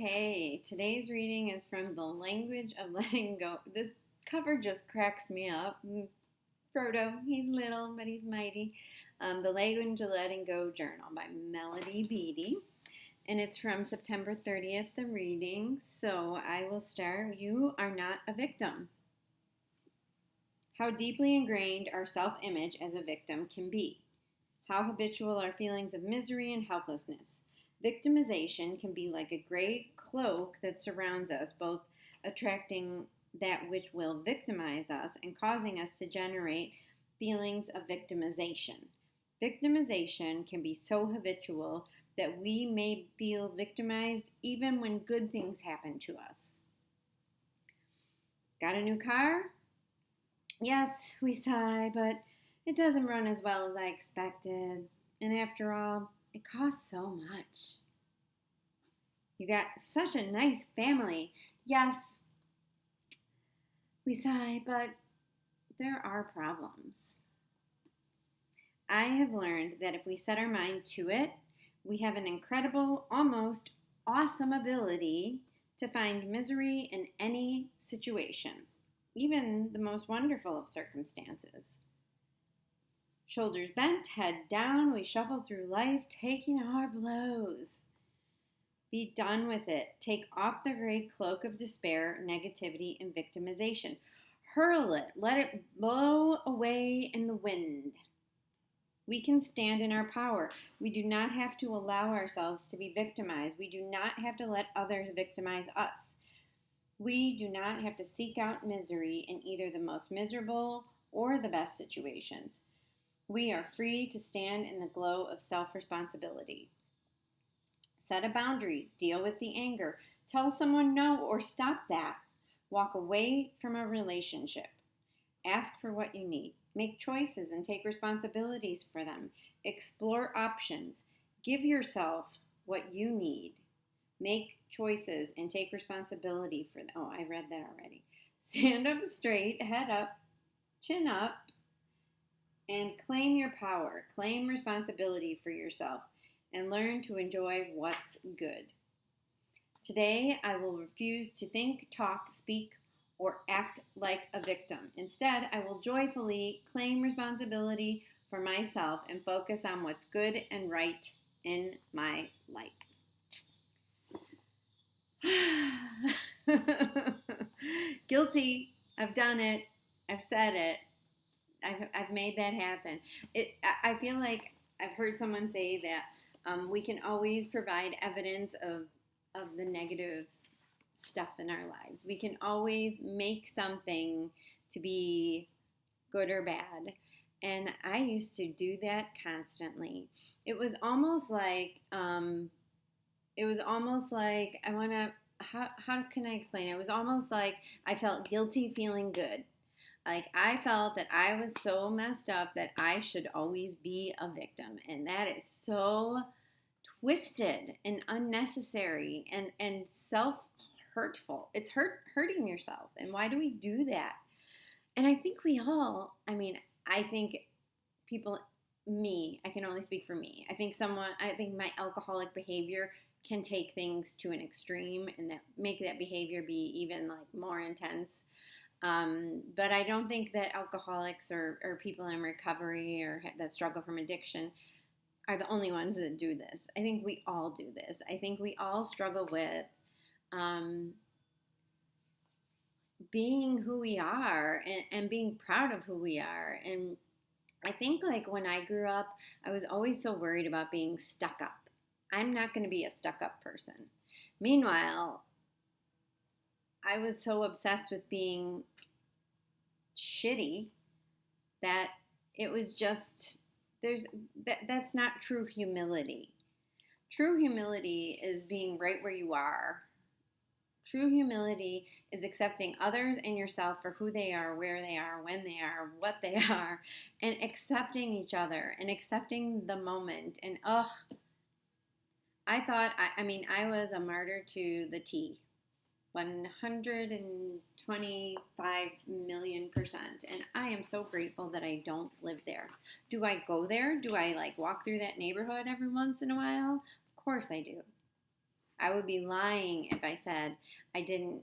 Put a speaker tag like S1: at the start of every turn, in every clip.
S1: Hey, today's reading is from The Language of Letting Go. This cover just cracks me up. Frodo, he's little, but he's mighty. The Language of Letting Go Journal by Melody Beattie. And it's from September 30th, the reading. So I will start. You are not a victim. How deeply ingrained our self image as a victim can be. How habitual our feelings of misery and helplessness. Victimization can be like a gray cloak that surrounds us, both attracting that which will victimize us and causing us to generate feelings of victimization. Victimization can be so habitual that we may feel victimized even when good things happen to us. Got a new car? Yes, we sigh, but it doesn't run as well as I expected. And after all, it costs so much. You got such a nice family. Yes, we sigh, but there are problems. I have learned that if we set our mind to it, we have an incredible, almost awesome ability to find misery in any situation, even the most wonderful of circumstances. Shoulders bent, head down, we shuffle through life, taking our blows. Be done with it. Take off the gray cloak of despair, negativity, and victimization. Hurl it. Let it blow away in the wind. We can stand in our power. We do not have to allow ourselves to be victimized. We do not have to let others victimize us. We do not have to seek out misery in either the most miserable or the best situations. We are free to stand in the glow of self-responsibility. Set a boundary. Deal with the anger. Tell someone no or stop that. Walk away from a relationship. Ask for what you need. Make choices and take responsibilities for them. Explore options. Give yourself what you need. Make choices and take responsibility for them. Oh, I read that already. Stand up straight, head up, chin up, and claim your power. Claim responsibility for yourself and learn to enjoy what's good. Today, I will refuse to think, talk, speak, or act like a victim. Instead, I will joyfully claim responsibility for myself and focus on what's good and right in my life. Guilty. I've done it. I've said it. I've made that happen. I feel like I've heard someone say that we can always provide evidence of the negative stuff in our lives. We can always make something to be good or bad. And I used to do that constantly. It was almost like I want to, how can I explain it? It was almost like I felt guilty feeling good. Like I felt that I was so messed up that I should always be a victim. And that is so twisted and unnecessary and self-hurtful. It's hurting yourself. And why do we do that? And I think I think people, me, I can only speak for me. I think my alcoholic behavior can take things to an extreme and that make that behavior be even like more intense. But I don't think that alcoholics or people in recovery or that struggle from addiction are the only ones that do this. I think we all do this. I think we all struggle with being who we are and being proud of who we are. And I think like when I grew up, I was always so worried about being stuck up. I'm not going to be a stuck up person. Meanwhile, I was so obsessed with being shitty that it was just that's not true humility. True humility is being right where you are. True humility is accepting others and yourself for who they are, where they are, when they are, what they are, and accepting each other and accepting the moment. And I was a martyr to the T. 125,000,000%. And I am so grateful that I don't live there. Do I go there? Do I like walk through that neighborhood every once in a while? Of course I do. I would be lying if I said I didn't.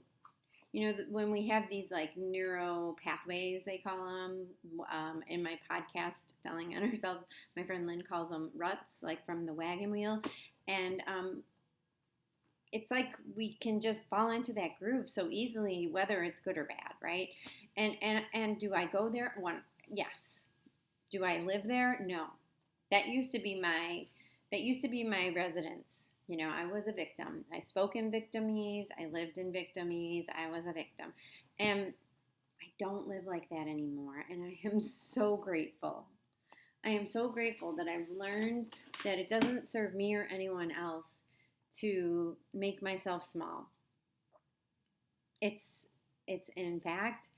S1: When we have these like neuro pathways, they call them, in my podcast, Telling on Ourselves, my friend Lynn calls them ruts, like from the wagon wheel. And it's like we can just fall into that groove so easily, whether it's good or bad, right? And do I go there? Yes. Do I live there? No. That used to be my residence. I was a victim. I spoke in victimese. I lived in victimese. I was a victim. And I don't live like that anymore. And I am so grateful. I am so grateful that I've learned that it doesn't serve me or anyone else to make myself small. It's in fact,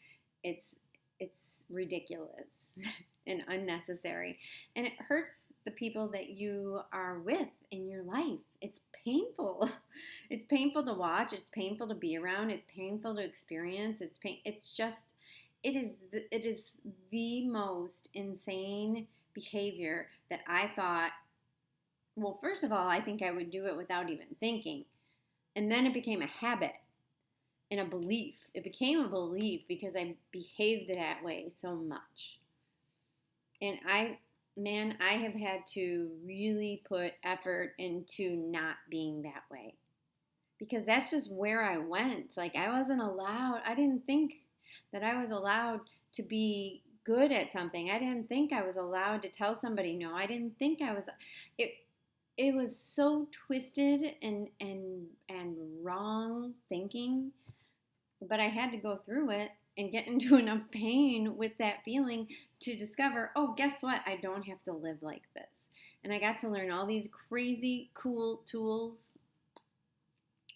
S1: it's ridiculous and unnecessary. And it hurts the people that you are with in your life. It's painful. It's painful to watch. It's painful to be around. It's painful to experience. It is the most insane behavior that I thought, well, first of all, I think I would do it without even thinking. And then it became a habit and a belief. It became a belief because I behaved that way so much. And I have had to really put effort into not being that way. Because that's just where I went. Like, I didn't think that I was allowed to be good at something. I didn't think I was allowed to tell somebody no. I didn't think I was. It was so twisted and wrong thinking, but I had to go through it and get into enough pain with that feeling to discover, oh, guess what? I don't have to live like this. And I got to learn all these crazy cool tools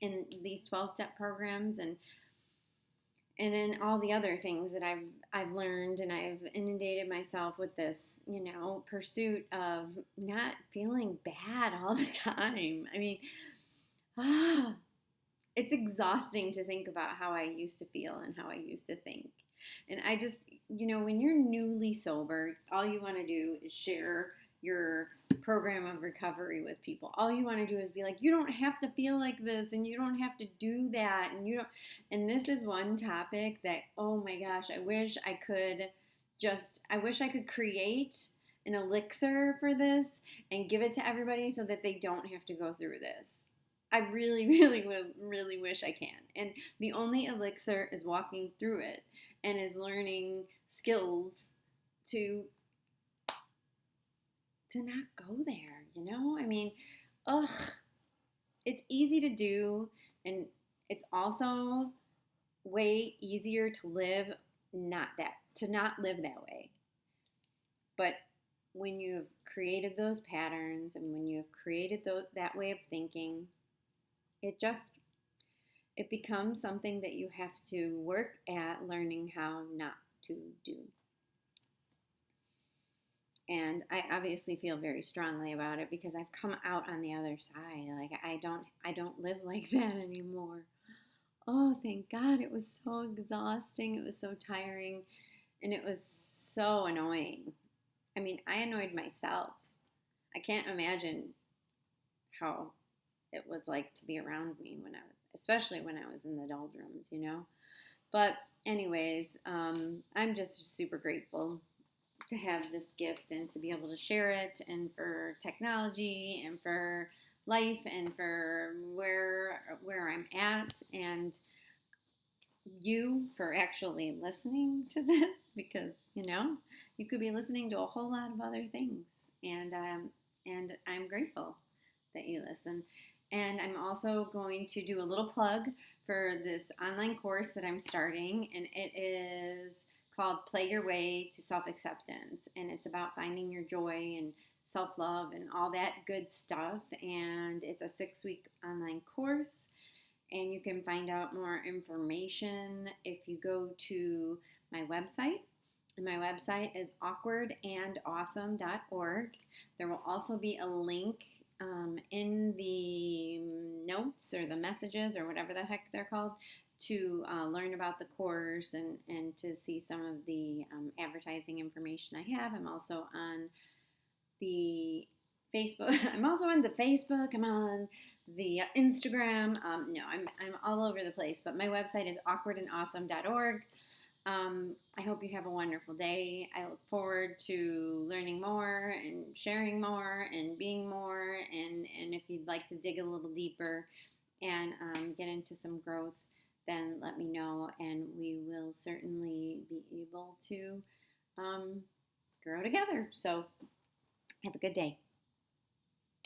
S1: in these 12-step programs and in all the other things that I've learned, and I've inundated myself with this, pursuit of not feeling bad all the time. I mean, it's exhausting to think about how I used to feel and how I used to think. And I just, when you're newly sober, all you want to do is share your program of recovery with people. All you want to do is be like, you don't have to feel like this and you don't have to do that. And this is one topic that, oh my gosh, I wish I could create an elixir for this and give it to everybody so that they don't have to go through this. I really, really wish I can. And the only elixir is walking through it and is learning skills to not go there, I mean, it's easy to do, and it's also way easier to not live that way. But when you've created those patterns and when you've created that way of thinking, it becomes something that you have to work at learning how not to do. And I obviously feel very strongly about it because I've come out on the other side. Like, I don't live like that anymore. Oh, thank God. It was so exhausting. It was so tiring. And it was so annoying. I mean, I annoyed myself. I can't imagine how it was like to be around me especially when I was in the doldrums, But anyways, I'm just super grateful to have this gift and to be able to share it, and for technology and for life and for where I'm at, and you for actually listening to this, because you could be listening to a whole lot of other things, and I'm grateful that you listen. And I'm also going to do a little plug for this online course that I'm starting, and it is called Play Your Way to Self-Acceptance, and it's about finding your joy and self-love and all that good stuff, and it's a 6-week online course, and you can find out more information if you go to my website. And my website is awkwardandawesome.org. There will also be a link in the notes or the messages or whatever the heck they're called to learn about the course and to see some of the advertising information I have. I'm also on the Facebook. I'm also on the Facebook. I'm on the Instagram. No, I'm all over the place. But my website is awkwardandawesome.org. I hope you have a wonderful day. I look forward to learning more and sharing more and being more. And if you'd like to dig a little deeper and get into some growth, then let me know, and we will certainly be able to um, grow together. So have a good day.